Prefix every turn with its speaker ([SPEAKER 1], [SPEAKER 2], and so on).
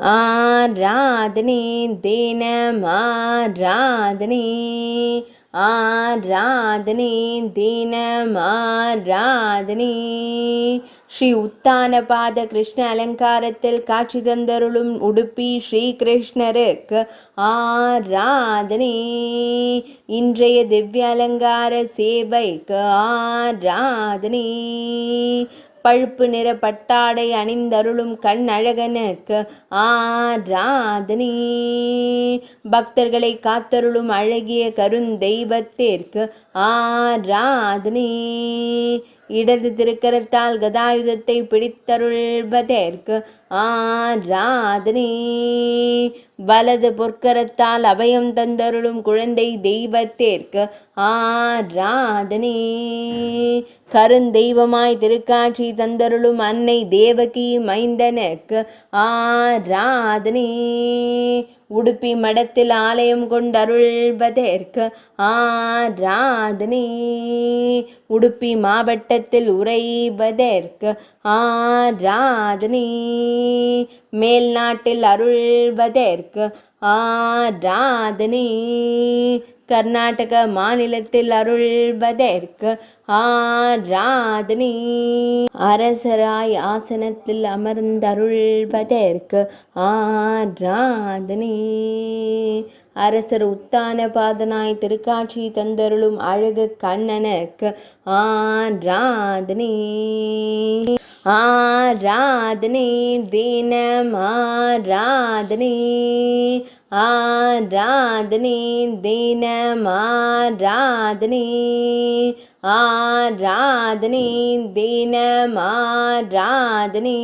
[SPEAKER 1] ஆராதனே தினம் ஆராதனே ஆராதனே தினம் ஆராதனே. ஸ்ரீ உத்தானபாத கிருஷ்ண அலங்காரத்தில் காட்சி தந்தருளும் உடுப்பி ஸ்ரீ கிருஷ்ணருக்கு ஆராதனே. இன்றைய திவ்ய அலங்கார சேவைக்கு ஆராதனே. பழுப்பு நிற பட்டாடை அணிந்தருளும் கண் அழகனுக்கு ஆராதனே. பக்தர்களை காத்தருளும் அழகிய கருந்தெய்வத்திற்கு ஆராதனே. இடது திருக்கரத்தால் கதாயுதத்தை பிடித்தருள்வதற்கு ஆராதனே. வலது பொற்கரத்தால் அபயம் தந்தருளும் குழந்தை தெய்வத்திற்கு ஆராதனே. கருந்தெய்வமாய் திருக்காட்சி தந்தருளும் அன்னை தேவகி மைந்தனுக்கு ஆராதனே. உடுப்பி மடத்தில் ஆலயம் கொண்டருள்வதற்கு ஆராதனே. உடுப்பி மாவட்டத்தில் உறைவதற்கு ஆராதனே. மேல் நாட்டில் அருள்வதற்கு ஆராதனே. கர்நாடக மாநிலத்தில் அருள்வதற்கு ஆராதனே. அரசராய் ஆசனத்தில் அமர்ந்தருள்வதற்கு ஆராதனே. அரசர் உத்தானபாதனாய் திருக்காட்சி தந்தருளும் அழகு கண்ணனுக்கு ஆராதனே. ஆராதனே தினம் ஆராதனே ஆராதனே தினம் ஆராதனே ஆராதனே தினம் ஆராதனே.